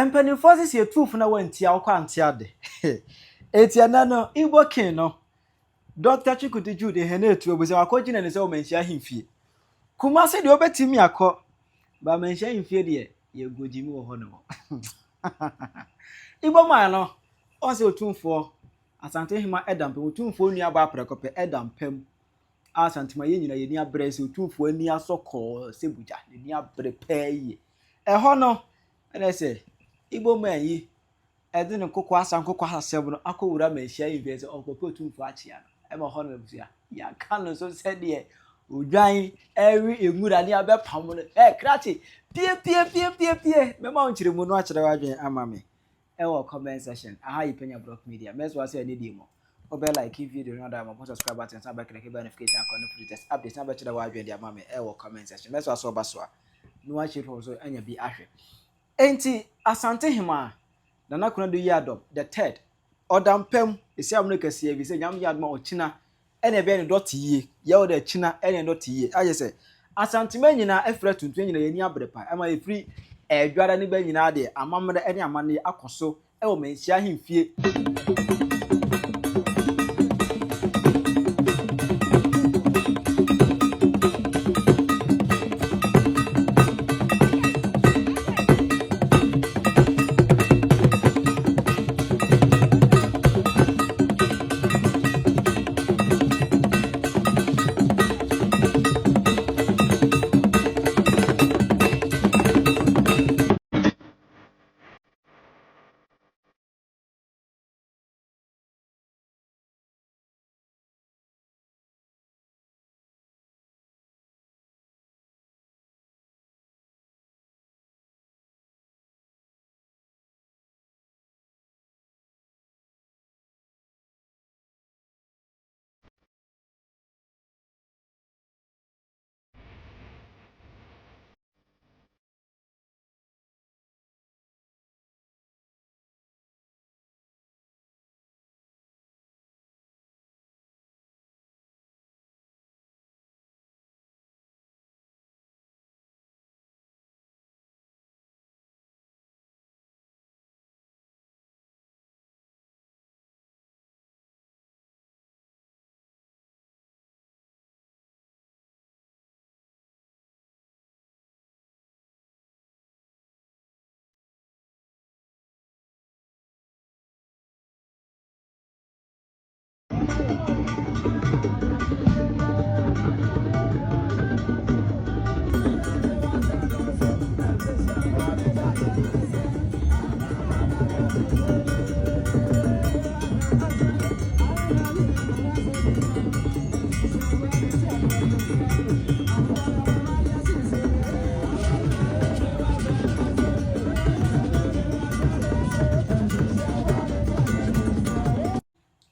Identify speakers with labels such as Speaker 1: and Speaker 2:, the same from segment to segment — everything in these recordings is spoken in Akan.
Speaker 1: Empany forces your truth na wenti akwanti ade. Etiana no Igbo King no. Dr. Chikuti Jude Henetu obuze wakoji na nse o Manhyia himfie. Kumase de obetimi akọ. Ba Manhyia himfie de ye gojimi wo ho no. Igbo man no on se Otumfuo Asantehene edampem Otumfuo nua ba prekope edampem Asantemaa ye nyina ye ni abre se Otumfuo ani asokọ sebuja ni abre peye. Eho no ene se Igbo man yi ede ne kokọ asankokọ asem no akowura Manhyia himfie se okope Otumfuo achia no e ma ho no ebusia ya kan no so se de odwan ewi engura ni abepam no krachi pie me ma onchire mu no achire wadwen amame ewo comment section aha yi Penyah block media meso ase ani di mo obe like video no da mo subscribe button sa back like notification icon no just update na bachire wadwen di amame ewo comment section meso aso baso no achire for so anya bi ahwe enti Asantehene na nakuna do yi adom the third odampem esi amrika sie bi se nyam yadma ochina ene be ne dot yie ye o da china ene dot yie aye se Asantemaa nyina efra tuntu nyina ye ni abrepa ema ye free edwara ne ba nyina de amamre ene amane akoso e wo Manhyia himfie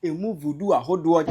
Speaker 1: emu vudu ahodo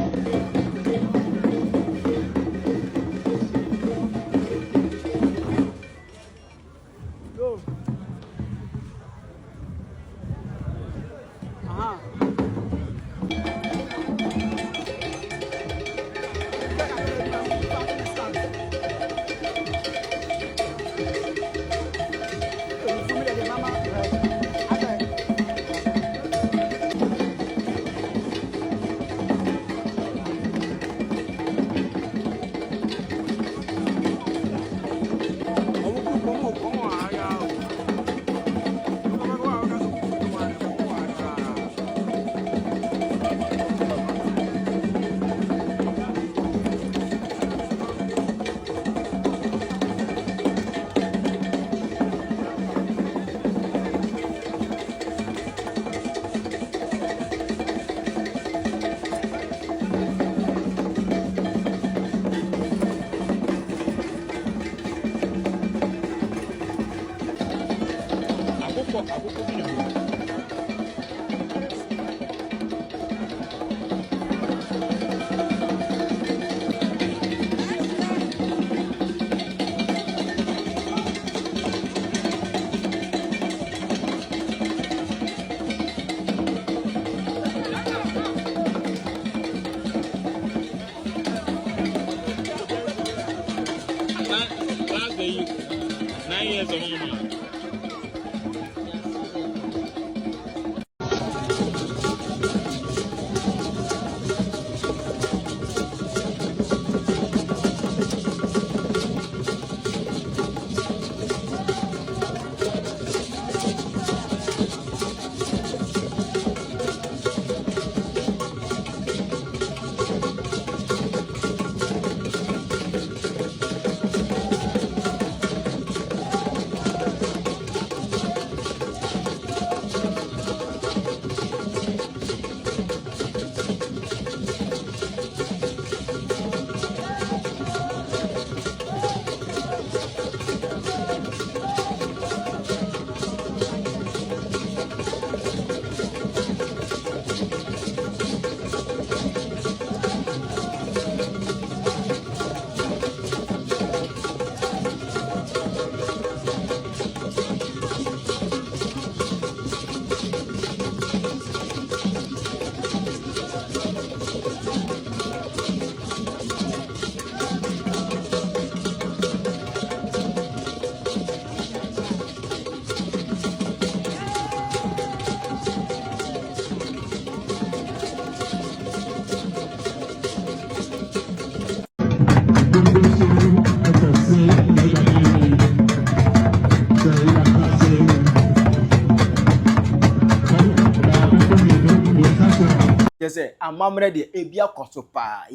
Speaker 1: kyerɛ sɛ amammerɛ deɛ ebi akɔ so paa.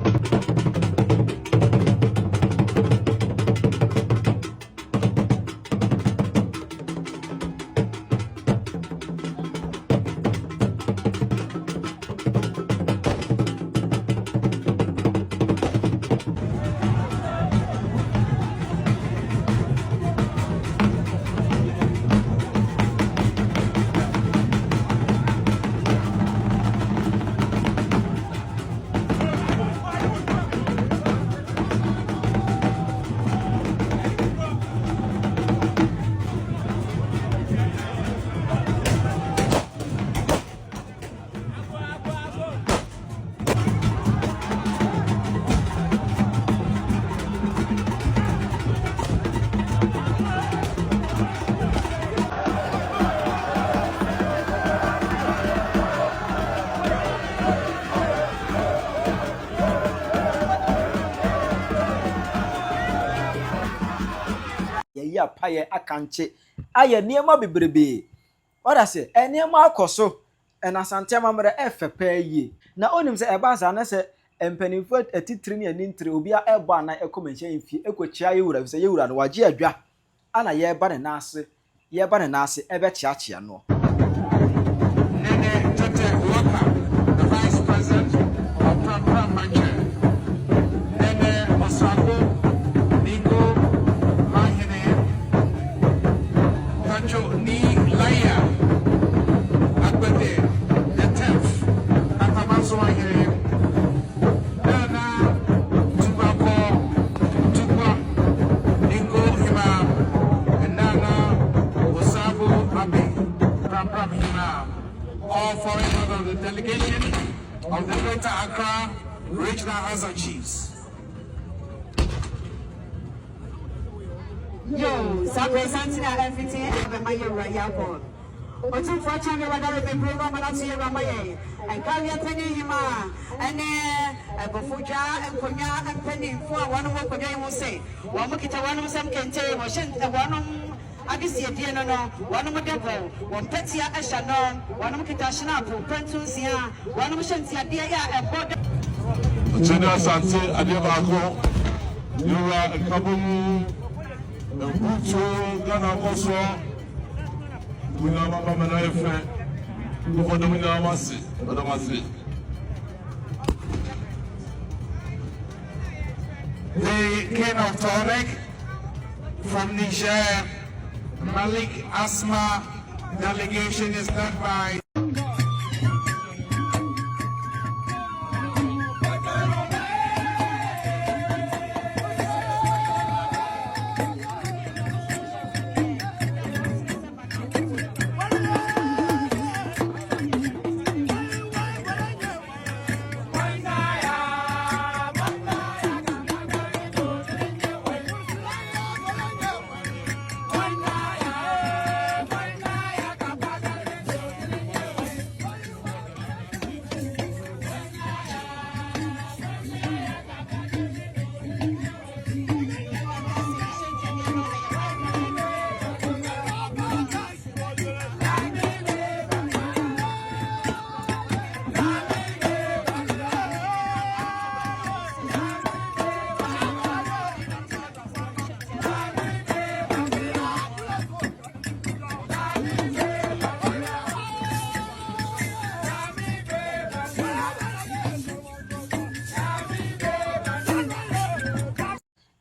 Speaker 1: Ya paye akanche aye niema bebrebe oda se niema akoso na Asantemaa mere efepa yie na onim se eba za na se empanifo atitiri ne anintiri obi a ebo ana ekomanhia mfie ekochia yewura se yewura no waje adwa ana ye ba ne nase ebe chiachia no.
Speaker 2: Nene Tete Waka, the Vice President of Manhyia. Nene Osako Nico Ni Laya Agbede, the 10th, Atamaso here, Nana Tubako, Tuba, Nico Hima, and Nana Osabo Abe, Pram Hima, all foreign members of the delegation of the Greater Accra Regional House of Chiefs.
Speaker 3: Yo, Sasantemaa everything and my Royal. Otumfuo Asantehene be program na so yamaye. And carry Penyah and Bofuja and Penyah and Pennyfo one of what they will say. One mukita one of some can tell was one Agisi Diano, one of devil, one Petia Ashanon, one of Kitashanapu, Pentusia, one of Shantia Dia and Bod.
Speaker 2: General Sante Adebako, you are a couple. Ghana also, we know about my friend. Before the winner, I must say, the king of Torek from Niger, Malik Asma delegation is led by.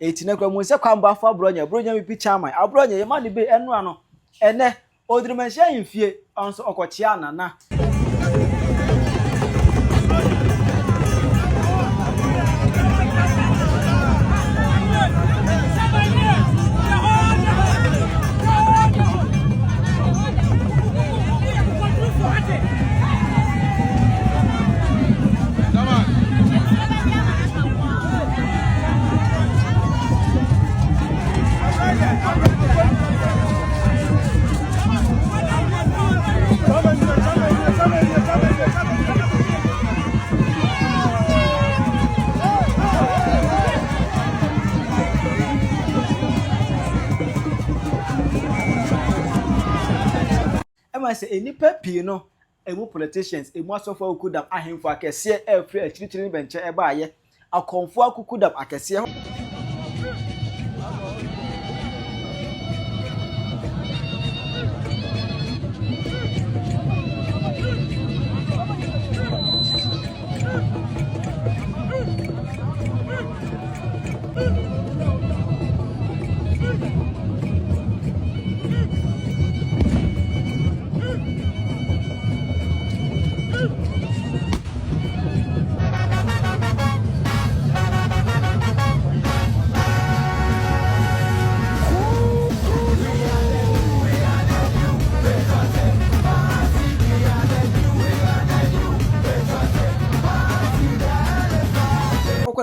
Speaker 1: Etina kwa mu se kwamba afọ abronya mi picha man abronya ye ma de be enu ano ene odirimanhia yimfie onso okochia nana say enipa pii no emu politicians emu asofo akukudam ahemfo akese efre achirichiri benche eba aye akonfo akukudam akese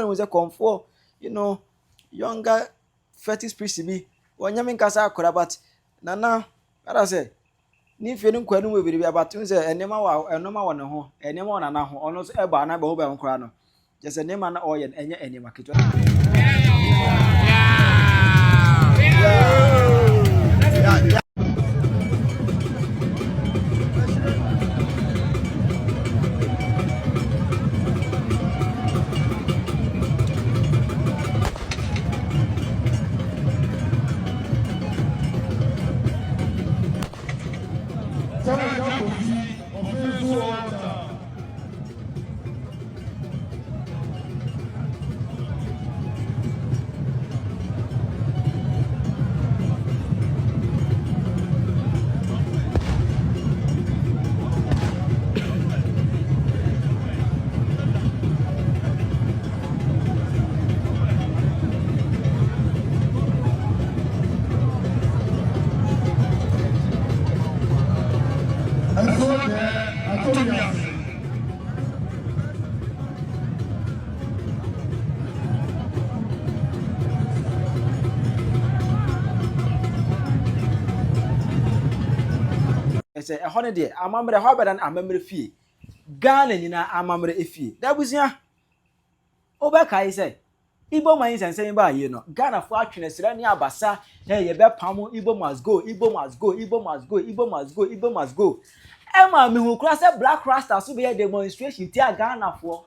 Speaker 1: was a comfort, younger fetish priest be or yamin casa but nana, I say, ni feeling quite will be about to say, and no one home, and no one almost ever an abo crano. Just a name and oil and any market. Say a holiday, a mamma Harvard and a memory fee. Ghana in a mamma fee. That was ya. Obaka say, Igbo mines and saying by Ghana fortune is running abasa. Hey, you bet Pamo, Igbo must go, Igbo must go, Igbo must go, Igbo must go, Igbo must go. Emma, me who cross a black rasta so be a demonstration. Tia Ghana for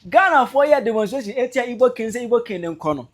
Speaker 1: Ghana for your demonstration. Etia Igbo King say Igbo King and Kono.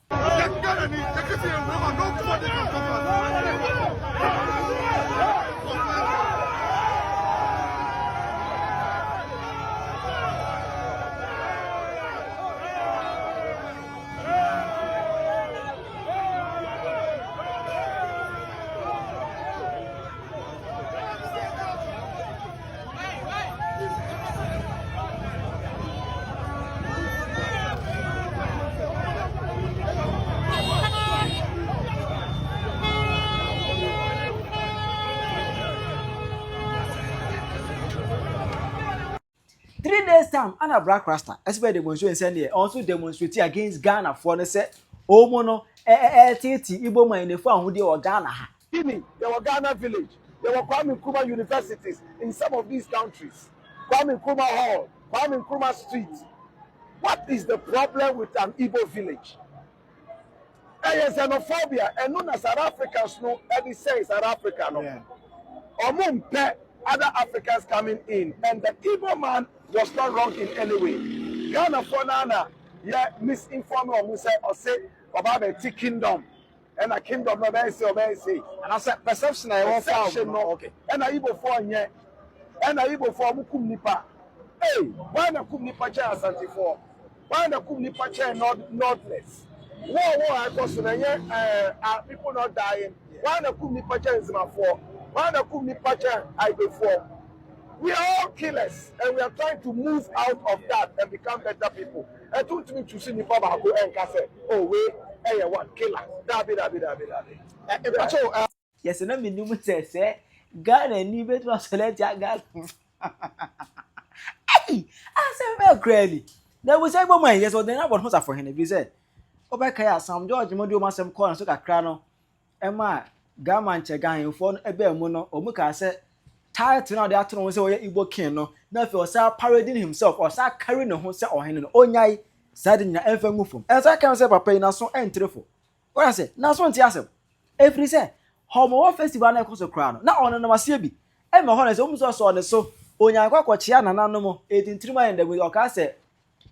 Speaker 1: Time and a black rasta especially demonstrate send here also demonstrate against Ghana for the say omo titi Igbo man dey for ahudi or Ghana ha
Speaker 4: There were Ghana village, there were Kwame Nkrumah universities in some of these countries, Kwame Nkrumah Hall, Kwame Nkrumah Street. What is the problem with an Igbo village? Xenophobia, and known as South Africans know, and say South Africa no. Other Africans coming in, and the Igbo man was not wrong in any way. Ghana for Nana, misinformed or say about the kingdom, and a kingdom no say. And I said perception no okay. And I Igbo for nye, and I Igbo for mukum nipa. Hey, why na kum nipa cha Asante for? Why na kum nipa cha Northwest? War I cause people not dying. Why na kum nipa cha Zima for? Why na kum nipa cha Igbo for? We are all killers, and we are trying to move out of that and become better people. I told me to see Nipa Bako and Kase. Oh, wait, hey, what killer? Dabi.
Speaker 1: Yes, and I mean, you say, Ghana, ni betu select ya Ghana. Hey, I said, well, clearly. There was a woman, yes, or then I was for him. If you said, Obaka, some George Modio Massam corner, so that crano, Emma, Gaman Chagan, phone a bear mono, or Muka said. Tired to know the afternoon was a Igbo King, no, for parading himself or carrying a horse or hen or nyai, said in your infant move. As I can say, Papa, in a so entryful. What I said, now, so tiasem. Every say, Homo festival echoes a crown, not on a Masibi. me ho so so ne so onyankwa kwachia nananom 18 ayen de o ka se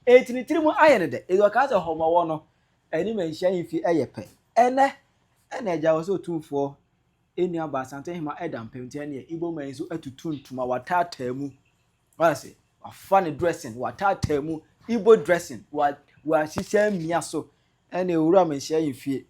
Speaker 1: 18 ayen de e o ka se homowo no ani manhyia yifi eyepe ene eja wo so Otumfuo enuaba Asantehene edam pemtia ne Igbo man so atutuntuma watata mu wase afane dressing watata mu Igbo dressing wa hihia mia so ene owura manhyia yifi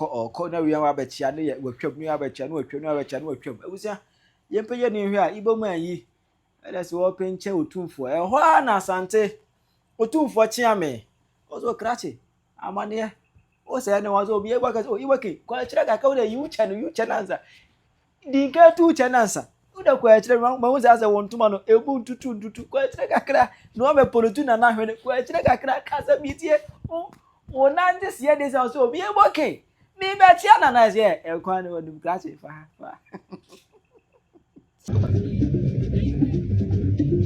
Speaker 1: oko na wian wa bechia ne watwam nu abechia nu watwam nu abechia nu watwam awusia yempeye ne hwe a Igbo man yi ele se wo penche Otumfuo ho na Asante Otumfuo chiame ozo krache amane o se ne wazo obi egba ka o iweke kwa chira ka ka yu chananza dinka tu chananza uda kwa chira ma wo za wontuma no ebu ntutu kwa chira ka kra no me polotu na hwe kwa chira ka kra kasa bitie wona ndesi ye desi so obi egboke mi be chia na na se e kwa ne wodum krache fa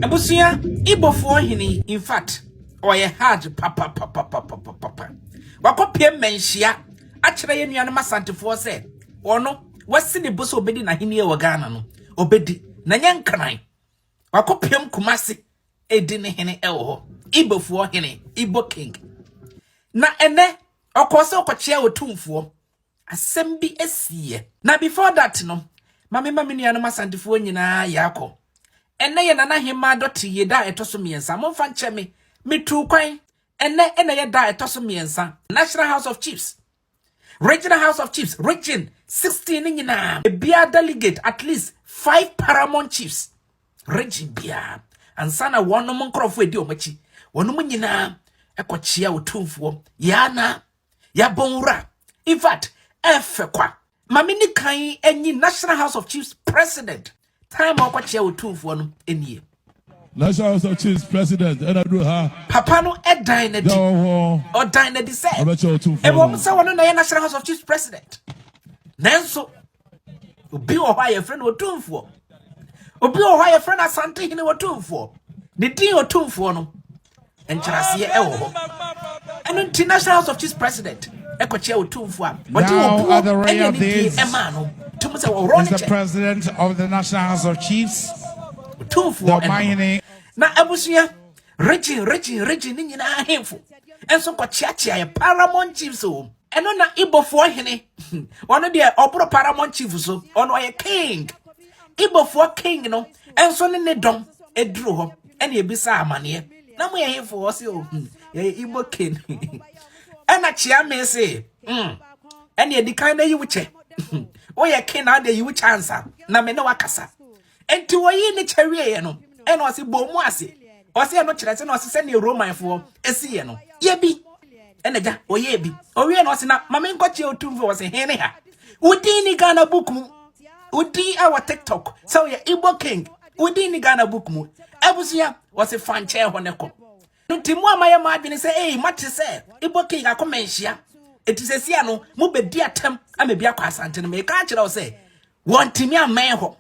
Speaker 5: Abusia Igbofuo hini in fact oye hard papa wakopie Manhyia akere ye nuanom Asantefoɔ se ono wasi ne boso obedi na hini e wagana no obedi na nyankran wakopiem Kumasi edi ne hini e wo Igbofuo hini Igbo King na ene okose okochia Otumfuo asɛm bi asiye na before that no mame nuanom Asantefoɔ nyina yakɔ ene ye nana hema doti ye da etoso miensa momfa nche me tu kwan ene ye da etoso miensa National House of Chiefs Regional House of Chiefs region 16 nyina bia delegate at least 5 paramount chiefs region bia ansana wonom nkrofo edi omachi wonom nyina ekochia Otumfuo yana ya bonra in fact efekwa mame ni kan enyi National House of Chiefs president time okwachi Otumfuo no enie
Speaker 6: National House of Chiefs president
Speaker 5: papa no edined or dined say e wo say wono na National House of Chiefs president nanso obi o hwa ye friend Otumfuo obi o hwa ye friend Asantehene Otumfuo ne din Otumfuo no enkyerase e wo ho eno National House of Chiefs president ekwachi Otumfuo a
Speaker 2: now at the royal days the president of the National House of Chiefs
Speaker 5: the na abusia region ni nyina ahemfo enso kwachiachia ya paramount chiefs o eno na Igbofuo hene ono de obro paramount chiefs so ono ye king Igbofuo king no enso ne dom eduru ho ene ebisa amane na mo ye hemfo wo se o ye Igbo king ena chia me se ene edikan na yiwuche oye king na de yiwuche ansa na me na wakasa enti wo yi ne chewie ye no ena osi bomu ase osi eno kyerese na osi se ne romanfo esi ye no ye bi ena ja oye bi owie na osi na mame nkochi Otumfuo osi hene ha udi ni Ghana book mu udi our TikTok so ye Igbo King udi ni Ghana book mu abusia osi fanche ho ne ko nti mu amaye ma adwene se mate se Igbo King akoma Manhyia etisesia no mu bedi atem amebia kwa Asantemaa ka kire o se wontimi amen ho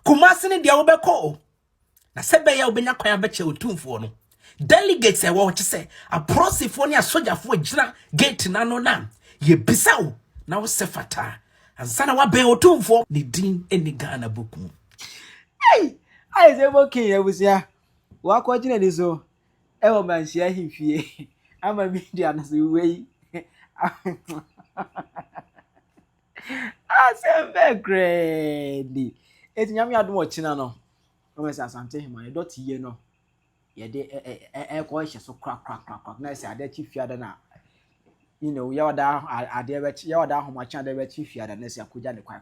Speaker 5: Kumasi ni dia wobeko na sebe ya obenya kwan abeche Otumfuo no delegates e wo che se aprosifo ne asojafo agina gate na no na ye bisawo na wo se fata ansana wa ben Otumfuo ni din eni Ghana book mu.
Speaker 1: Hey, Asɛm Aba King abusia. Wakɔ gyina ni so. Ewo manhyia himfie. Ama media na so wei. Asɛm begredi. Eti nyame adom ochina no. O mesi Asantehene dot ye no. Ye de ko hye so kra na ese ade chi fiada na. You know, yawada ade bechi yawada ahomachi ade bechi fiada na ese akoja ne kwa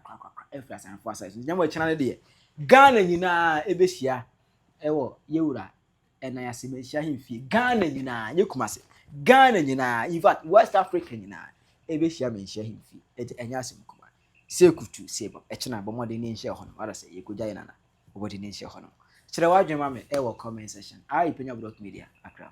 Speaker 1: efra sanfo asase. Nyame ochina ne de. Ghana nyina ebehia ewo yewura ena yase manhyia himfie. Ghana nyina yekumase. Ghana nyina in fact West Africa nyina ebehia manhyia himfie. Eti enya asem kuma. Se kutu se bo echina bo mode ne nhye ho no. Ara se yekoja ye nana. Obodi ne nhye ho no. Kyerɛ wadwema me ewo comment section. Penyah media Accra.